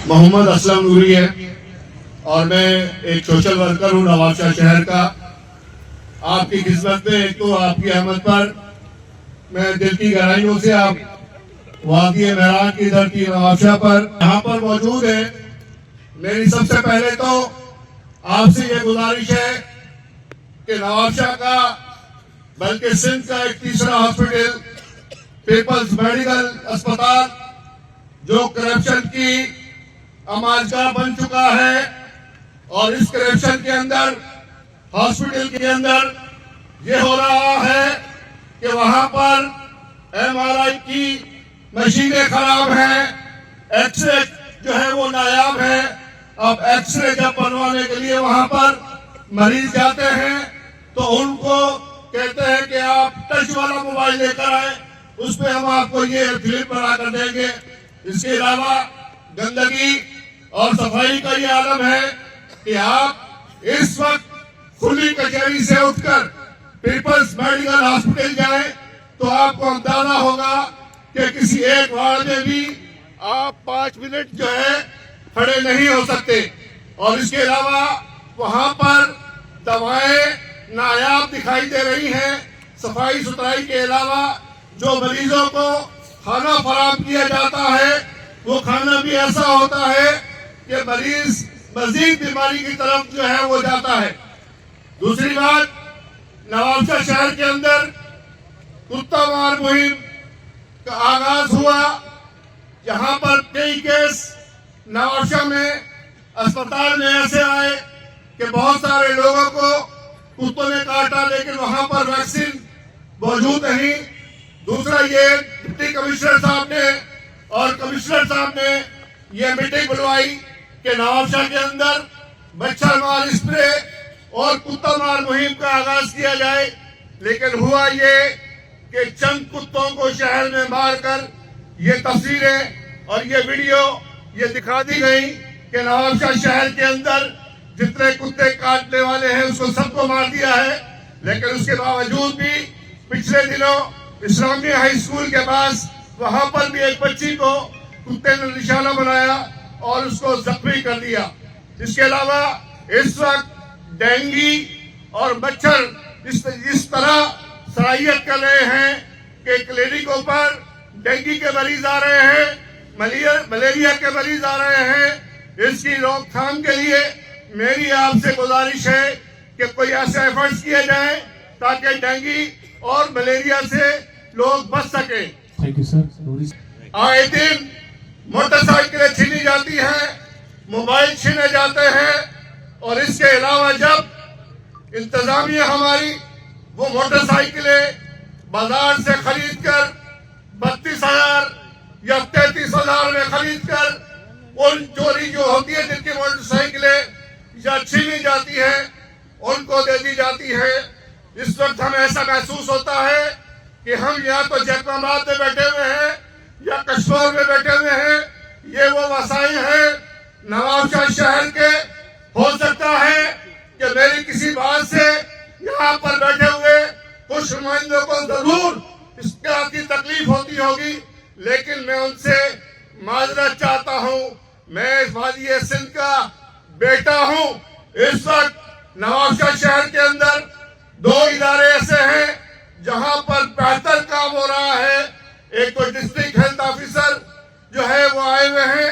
محمد اسلم نوری ہے اور میں ایک سوشل ورکر ہوں نواب شاہ شہر کا. آپ کی خدمت میں ایک تو آپ کی احمد پر میں دل کی گہرائیوں سے آپ وادی مہراج کی دھرتی نواب شاہ پر یہاں پر موجود ہے. میری سب سے پہلے تو آپ سے یہ گزارش ہے کہ نواب شاہ کا بلکہ سندھ کا ایک تیسرا ہاسپٹل پیپلز میڈیکل اسپتال جو کرپشن کی آماجگاہ بن چکا ہے اور اس کرپشن کے اندر ہاسپٹل کے اندر یہ ہو رہا ہے کہ وہاں پر ایم آر آئی کی مشینیں خراب ہیں, ایکس رے جو ہے وہ نایاب ہے. اب ایکس رے جب بنوانے کے لیے وہاں پر مریض جاتے ہیں تو ان کو کہتے ہیں کہ آپ ٹچ والا موبائل لے کر آئے, اس پہ ہم آپ کو یہ فلم بنا کر دیں گے. اس کے علاوہ گندگی اور صفائی کا یہ عالم ہے کہ آپ اس وقت کھلی کچہری سے اٹھ کر پیپلز میڈیکل ہاسپٹل جائیں تو آپ کو اندازہ ہوگا کہ کسی ایک وارڈ میں بھی آپ 5 منٹ جو ہے کھڑے نہیں ہو سکتے. اور اس کے علاوہ وہاں پر دوائیں نایاب دکھائی دے رہی ہیں. صفائی ستھرائی کے علاوہ جو مریضوں کو کھانا فراہم کیا جاتا ہے وہ کھانا بھی ایسا ہوتا ہے کہ مریض مزید بیماری کی طرف جو ہے وہ جاتا ہے. دوسری بات, نواب شاہ شہر کے اندر کتا مار مہم کا آغاز ہوا. یہاں پر کئی کیس نواب شاہ میں اسپتال میں ایسے آئے کہ بہت سارے لوگوں کو کتوں نے کاٹا لیکن وہاں پر ویکسین موجود نہیں. دوسرا یہ ڈپٹی کمشنر صاحب نے اور کمشنر صاحب نے یہ میٹنگ بلوائی کہ نواب شاہ کے اندر مچھر مار اسپرے اور کتا مار مہم کا آغاز کیا جائے. لیکن ہوا یہ کہ چند کتوں کو شہر میں مار کر یہ تصویریں اور یہ ویڈیو یہ دکھا دی گئی کہ نواب شاہ شہر کے اندر جتنے کتے کاٹنے والے ہیں اس کو سب کو مار دیا ہے. لیکن اس کے باوجود بھی پچھلے دنوں اسلامی ہائی اسکول کے پاس وہاں پر بھی ایک بچی کو کتے نے نشانہ بنایا اور اس کو زخمی کر دیا. اس کے علاوہ اس وقت ڈینگی اور مچھر اس طرح صلاحیت کر رہے ہیں کہ کلینکوں پر ڈینگی کے مریض آ رہے ہیں, ملیریا کے مریض آ رہے ہیں. اس کی روک تھام کے لیے میری آپ سے گزارش ہے کہ کوئی ایسے ایفرٹس کیے جائیں تاکہ ڈینگی اور ملیریا سے لوگ بچ سکیں. Thank you sir. آئے دن موٹر سائیکلیں چھینی جاتی ہیں, موبائل چھینے جاتے ہیں اور اس کے علاوہ جب انتظامیہ ہماری وہ موٹر سائیکلیں بازار سے خرید کر 32,000 یا 33,000 میں خرید کر ان چوری جو ہوتی ہے جن کی موٹر سائیکلیں یا چھینی جاتی ہیں ان کو دے دی جاتی ہے. اس وقت ہمیں ایسا محسوس ہوتا ہے کہ ہم یا تو جیک آباد میں بیٹھے ہوئے ہیں یا کشمیر میں بیٹھے ہوئے ہیں. یہ وہ وسائل ہیں نواب شاہ شہر کے. ہو سکتا ہے کہ میری کسی بات سے یہاں پر بیٹھے ہوئے کچھ نمائندوں کو ضرور اس طرح کی تکلیف ہوتی ہوگی, لیکن میں ان سے معذرت چاہتا ہوں. میں وادی سندھ کا بیٹا ہوں. اس وقت نواب شاہ شہر کے اندر 2 ادارے ایسے ہیں جہاں پر بہتر کام ہو رہا ہے. ایک تو ڈسٹرکٹ ہیلتھ آفیسر جو ہے وہ آئے ہوئے ہیں,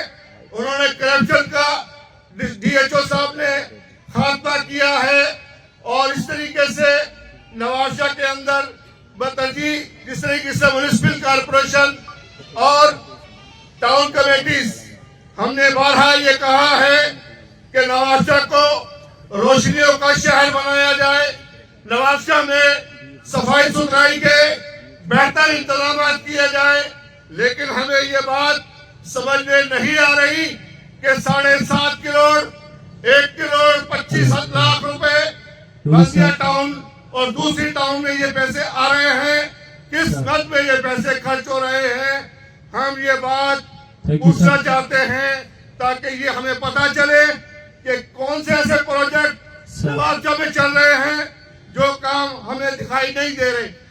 انہوں نے کرپشن کا ڈی ایچ او صاحب نے خاتمہ کیا ہے. اور اس طریقے سے نواب شاہ کے اندر بترجیح جس طریقے سے میونسپل کارپوریشن اور ٹاؤن کمیٹیز ہم نے بارہا یہ کہا ہے کہ نواب شاہ کو روشنیوں کا شہر بنایا جائے. نواب شاہ میں صفائی ستھرائی کے بہتر انتظامات کیے جائیں. لیکن ہمیں یہ بات سمجھ میں نہیں آ رہی کہ 7.5 کروڑ 1 کروڑ 25 لاکھ روپے بلدیہ ٹاؤن اور دوسری ٹاؤن میں یہ پیسے آ رہے ہیں, کس خط میں یہ پیسے خرچ ہو رہے ہیں. ہم یہ بات پوچھنا چاہتے ہیں تاکہ یہ ہمیں پتا چلے کہ کون سے ایسے پروجیکٹ نواب شاہ میں چل رہے ہیں جو کام ہمیں دکھائی نہیں دے رہے.